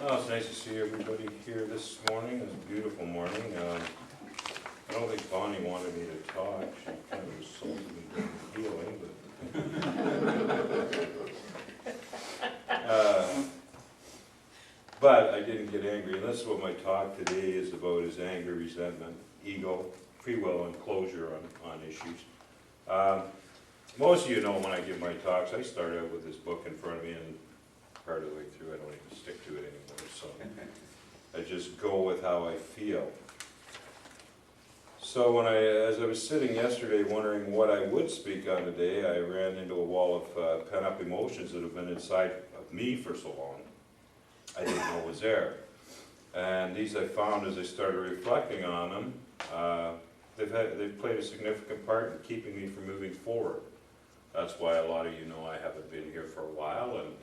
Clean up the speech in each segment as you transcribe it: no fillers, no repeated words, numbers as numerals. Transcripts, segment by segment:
Well, it's nice to see everybody here this morning. It's a beautiful morning. I don't think Bonnie wanted me to talk. She kind of insulted me during the healing, but I didn't get angry. And this is what my talk today is about: is anger, resentment, ego, free will, and closure on issues. Most of you know when I give my talks, I start out with this book in front of me, and part of the way through I don't even stick to it anymore. So I just go with how I feel. So as I was sitting yesterday wondering what I would speak on today, I ran into a wall of pent-up emotions that have been inside of me for so long. I didn't know was there. And these I found as I started reflecting on them. They've played a significant part in keeping me from moving forward. That's why a lot of you know I haven't been here for a while, and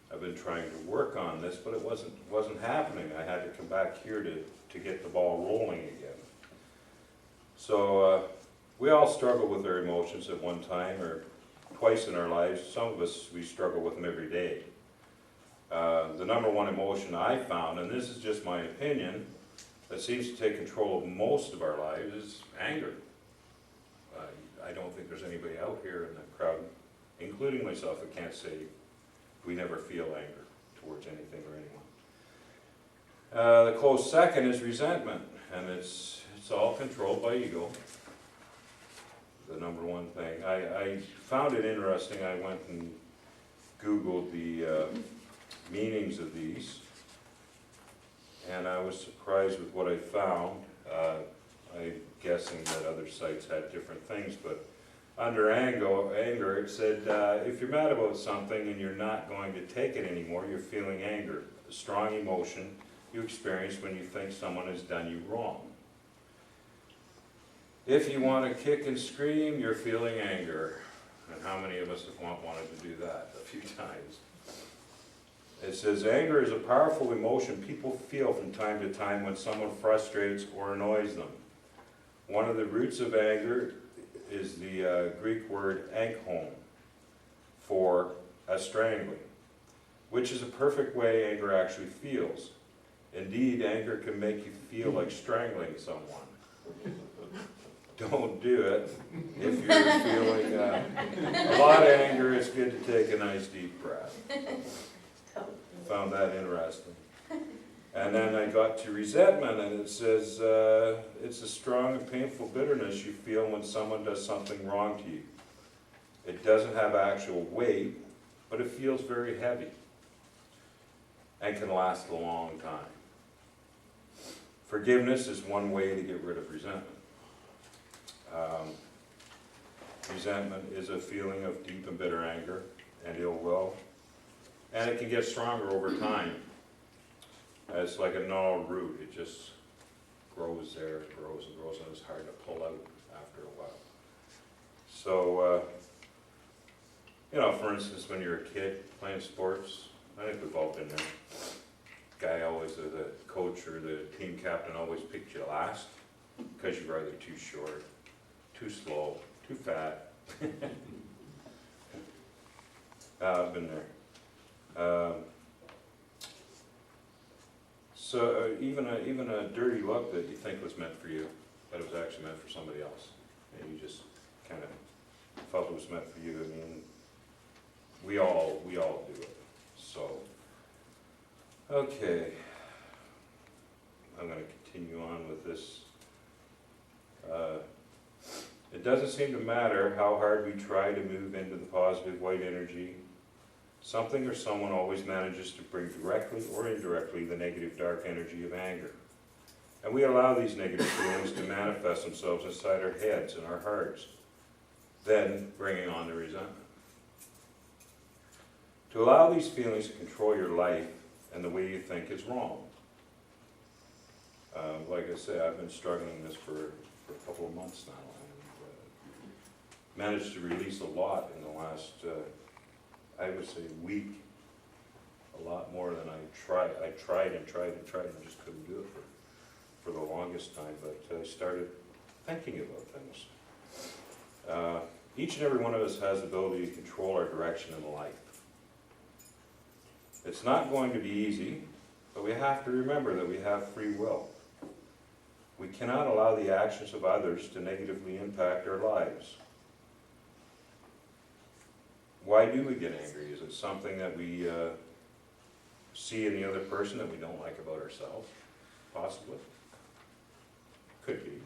I've been trying to work on this, but it wasn't happening. I had to come back here to get the ball rolling again. So we all struggle with our emotions at one time or twice in our lives. Some of us, we struggle with them every day. The number one emotion I found, and this is just my opinion, that seems to take control of most of our lives is anger. I don't think there's anybody out here in the crowd, including myself, that can't say we never feel anger towards anything or anyone. The close second is resentment, and it's all controlled by ego. The number one thing. I found it interesting. I went and Googled the meanings of these, and I was surprised with what I found. I'm guessing that other sites had different things, but under anger, it said, if you're mad about something and you're not going to take it anymore, you're feeling anger, a strong emotion you experience when you think someone has done you wrong. If you want to kick and scream, you're feeling anger. And how many of us have wanted to do that a few times? It says, anger is a powerful emotion people feel from time to time when someone frustrates or annoys them. One of the roots of anger is the Greek word ankhon, for a strangling, which is a perfect way anger actually feels. Indeed, anger can make you feel like strangling someone. Don't do it. If you're feeling a lot of anger, it's good to take a nice deep breath. Found that interesting. And then I got to resentment, and it says, it's a strong and painful bitterness you feel when someone does something wrong to you. It doesn't have actual weight, but it feels very heavy and can last a long time. Forgiveness is one way to get rid of resentment. Resentment is a feeling of deep and bitter anger and ill will, and it can get stronger over time. It's like a gnarled root. It just grows there, it grows and grows, and it's hard to pull out after a while. So, for instance, when you're a kid playing sports, I think we've all been there. Guy always, the coach or the team captain always picked you last because you're either too short, too slow, too fat. I've been there. So even a dirty look that you think was meant for you, but it was actually meant for somebody else, and you just kind of felt it was meant for you. I mean, we all do it. So, okay, I'm going to continue on with this. It doesn't seem to matter how hard we try to move into the positive white energy. Something or someone always manages to bring directly or indirectly the negative dark energy of anger. And we allow these negative feelings to manifest themselves inside our heads and our hearts, then bringing on the resentment. To allow these feelings to control your life and the way you think is wrong. Like I say, I've been struggling this for a couple of months now, and managed to release a lot in the last I would say week, a lot more than I tried. I tried and just couldn't do it for the longest time, but I started thinking about things. Each and every one of us has the ability to control our direction in life. It's not going to be easy, have to remember that we have free will. We cannot allow the actions of others to negatively impact our lives. Why do we get angry? Is it something that we see in the other person that we don't like about ourselves? Possibly. Could be.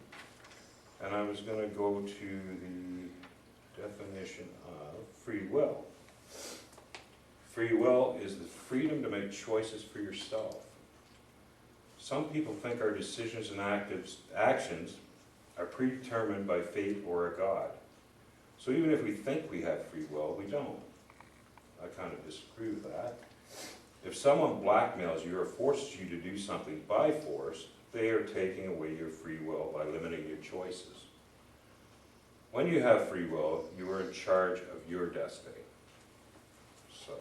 And I was going to go to the definition of free will. Free will is the freedom to make choices for yourself. Some people think our decisions and actions are predetermined by fate or a God. So even if we think we have free will, we don't. I kind of disagree with that. If someone blackmails you or forces you to do something by force, they are taking away your free will by limiting your choices. When you have free will, you are in charge of your destiny. So,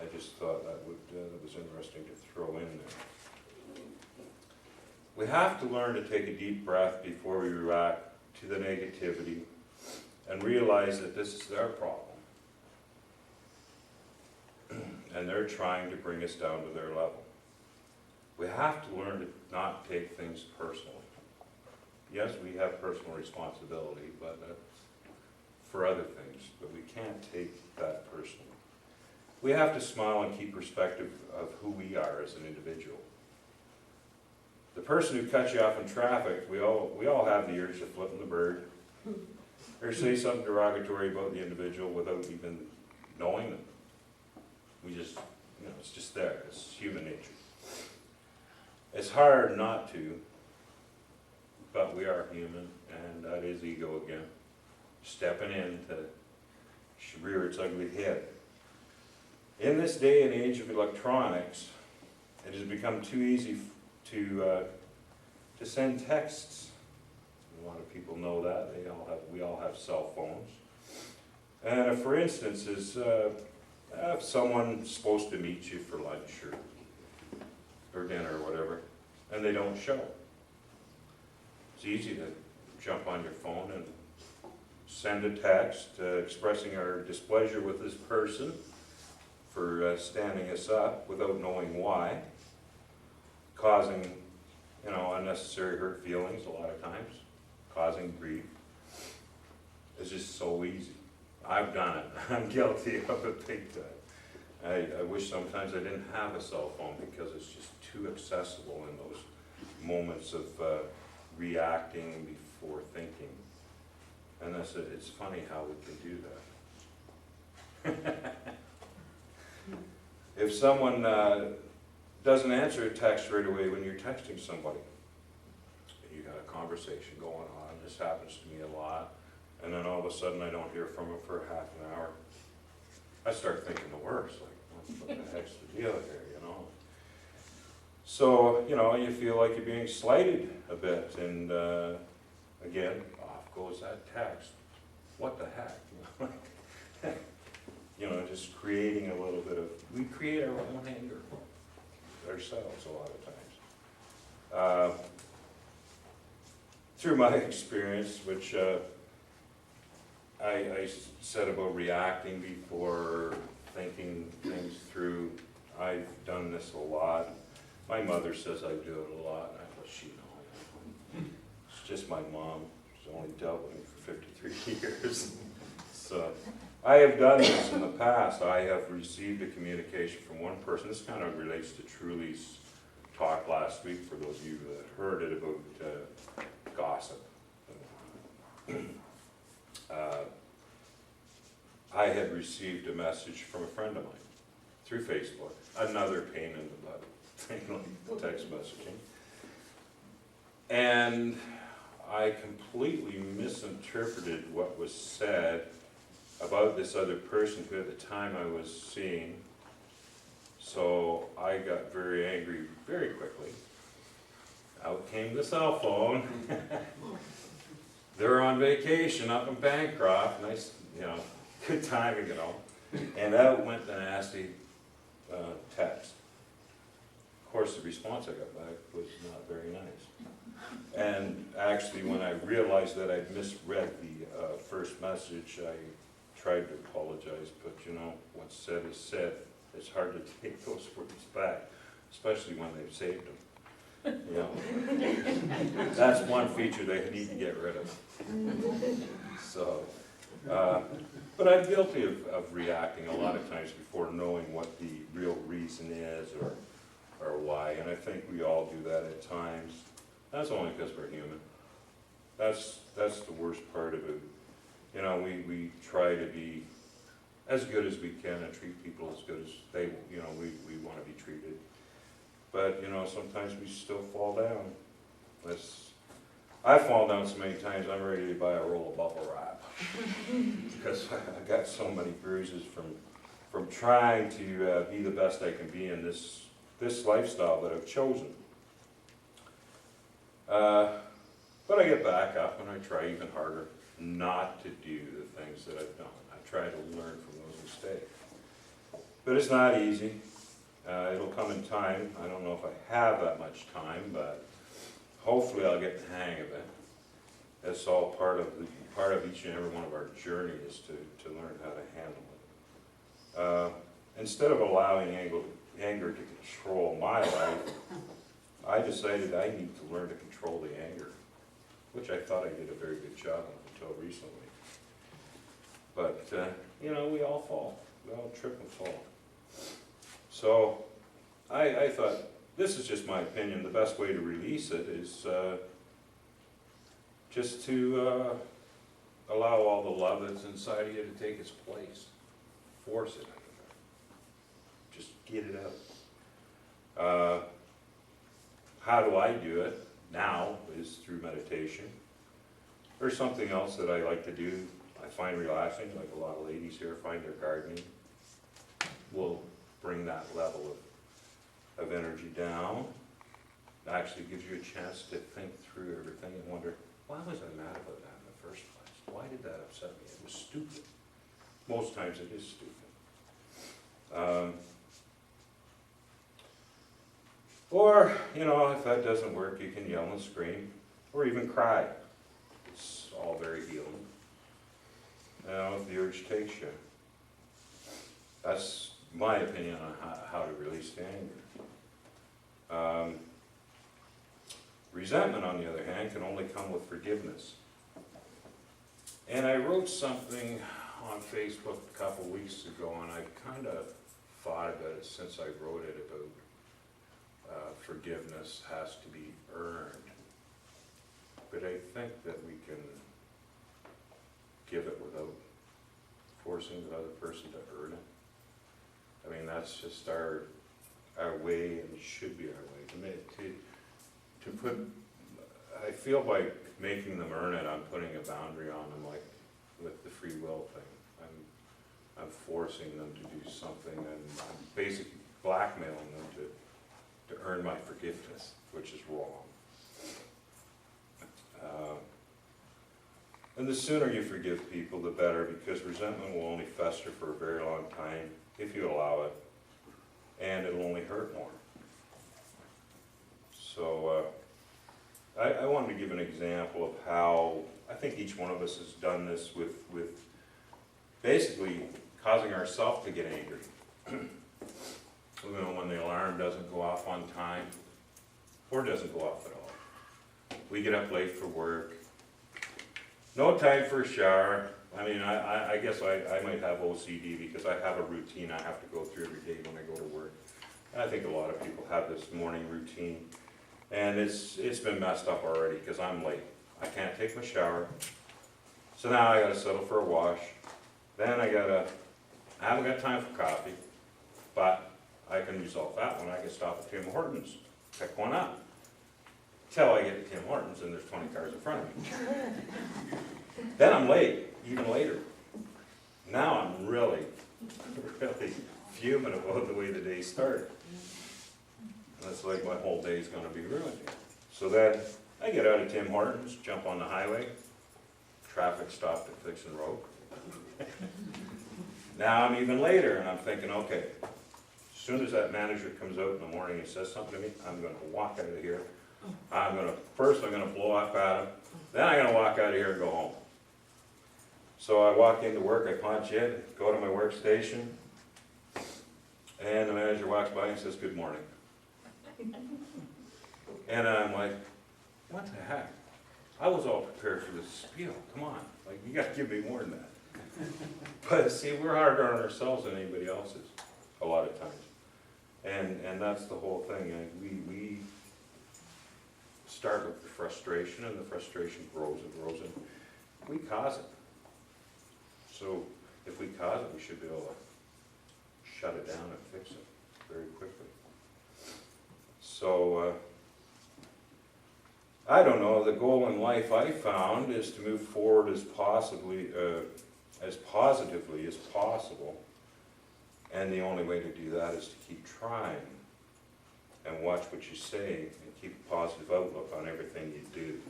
I just thought that was interesting to throw in there. We have to learn to take a deep breath before we react to the negativity and realize that this is their problem. And they're trying to bring us down to their level. We have to learn to not take things personally. Yes, we have personal responsibility, but for other things, but we can't take that personally. We have to smile and keep perspective of who we are as an individual. The person who cuts you off in traffic, we all have the urge to flip the bird or say something derogatory about the individual without even knowing them. We just, it's just there. It's human nature. It's hard not to, but we are human, and that is ego again, stepping in to rear its ugly head. In this day and age of electronics, it has become too easy to send texts. A lot of people know that. We all have cell phones. And for instance, if someone's supposed to meet you for lunch or dinner or whatever, and they don't show, it's easy to jump on your phone and send a text expressing our displeasure with this person for standing us up without knowing why, causing, unnecessary hurt feelings a lot of times, causing grief. It's just so easy. I've done it. I'm guilty of it big time. I wish sometimes I didn't have a cell phone because it's just too accessible in those moments of reacting before thinking. And it's funny how we can do that. If someone doesn't answer a text right away when you're texting somebody, you got a conversation going on, this happens to me a lot, and then all of a sudden I don't hear from them for half an hour. I start thinking the worst, like, what the heck's the deal here, So, you feel like you're being slighted a bit, and again, off goes that text. What the heck? Just creating a little bit of, we create our own anger ourselves a lot of times. Through my experience, which I said about reacting before thinking things through, I've done this a lot. My mother says I do it a lot, and I go, she knows. It's just my mom. She's only dealt with me for 53 years. So I have done this in the past. I have received a communication from one person. This kind of relates to Truly's talk last week, for those of you that heard it, about gossip. I had received a message from a friend of mine through Facebook, another pain in the butt thing like text messaging. And I completely misinterpreted what was said about this other person who at the time I was seeing. So I got very angry very quickly. Out came the cell phone. They're on vacation up in Bancroft. Nice, good timing, And out went the nasty text. Of course, the response I got back was not very nice. And actually, when I realized that I'd misread the first message, I tried to apologize, but what's said is said. It's hard to take those words back. especially when they've saved them. You know, that's one feature they need to get rid of. So, but I'm guilty of reacting a lot of times before knowing what the real reason is or why, and I think we all do that at times. That's only because we're human. That's the worst part of it. You know, we try to be as good as we can and treat people as good as they, you know, we want to be treated. But, you know, sometimes we still fall down. I've fallen down so many times, I'm ready to buy a roll of bubble wrap. Because I got so many bruises from trying to be the best I can be in this lifestyle that I've chosen. But I get back up and I try even harder not to do the things that I've done. I try to learn from those mistakes. But it's not easy. It'll come in time. I don't know if I have that much time, but hopefully I'll get the hang of it. It's all part of each and every one of our journeys to learn how to handle it. Instead of allowing anger to control my life, I decided I need to learn to control the anger, which I thought I did a very good job of until recently. But, you know, we all fall. We all trip and fall. So I thought, this is just my opinion, the best way to release it is just to allow all the love that's inside of you to take its place. Force it. Just get it out. How do I do it now is through meditation. There's something else that I like to do. I find relaxing, like a lot of ladies here find their gardening will bring that level of energy down. It actually gives you a chance to think through everything and wonder, why was I mad about that in the first place? Why did that upset me? It was stupid. Most times it is stupid. Or, you know, if that doesn't work, you can yell and scream, or even cry. It's all very healing. Now, if the urge takes you. That's my opinion on how to release the anger. Resentment, on the other hand, can only come with forgiveness. And I wrote something on Facebook a couple weeks ago, and I've kind of thought about it since I wrote it about forgiveness has to be earned. But I think that we can give it without forcing the other person to earn it. I mean, that's just our way, and it should be our way. To put, I feel like making them earn it, I'm putting a boundary on them, like with the free will thing. I'm forcing them to do something, and I'm basically blackmailing them to earn my forgiveness, which is wrong. And the sooner you forgive people, the better, because resentment will only fester for a very long time if you allow it, and it'll only hurt more. So I wanted to give an example of how I think each one of us has done this with basically causing ourselves to get angry. You know, when the alarm doesn't go off on time, or doesn't go off at all. We get up late for work. No time for a shower. I mean, I guess I might have OCD because I have a routine I have to go through every day when I go to work. And I think a lot of people have this morning routine. And it's been messed up already because I'm late. I can't take my shower. So now I gotta settle for a wash. Then I haven't got time for coffee, but I can resolve that one. I can stop at Tim Hortons, pick one up. Till I get to Tim Hortons and there's 20 cars in front of me. Then I'm late, even later. Now I'm really fuming about the way the day started. That's like my whole day's gonna be ruined. So then I get out of Tim Hortons, jump on the highway, traffic stopped at Fixin' Road. Now I'm even later and I'm thinking, okay, as soon as that manager comes out in the morning and says something to me, I'm gonna walk out of here. First I'm gonna blow up at him, then I'm gonna walk out of here and go home. So I walk into work, I punch in, go to my workstation, and the manager walks by and says, good morning. And I'm like, what the heck? I was all prepared for this spiel, come on, like, you gotta give me more than that. But see, we're harder on ourselves than anybody else is, a lot of times. And that's the whole thing, and we start with the frustration, and the frustration grows and grows, and we cause it. So if we cause it, we should be able to shut it down and fix it very quickly. So, I don't know, the goal in life I found is to move forward as positively as possible. And the only way to do that is to keep trying and watch what you say and keep a positive outlook on everything you do.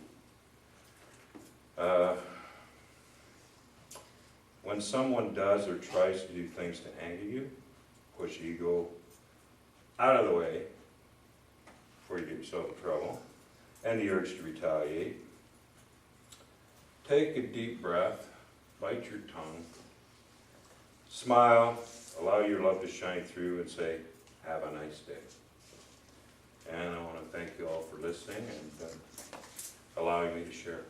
When someone does or tries to do things to anger you, push ego out of the way before you get yourself in trouble, and the urge to retaliate, take a deep breath, bite your tongue, smile, allow your love to shine through, and say, have a nice day. And I want to thank you all for listening and allowing me to share.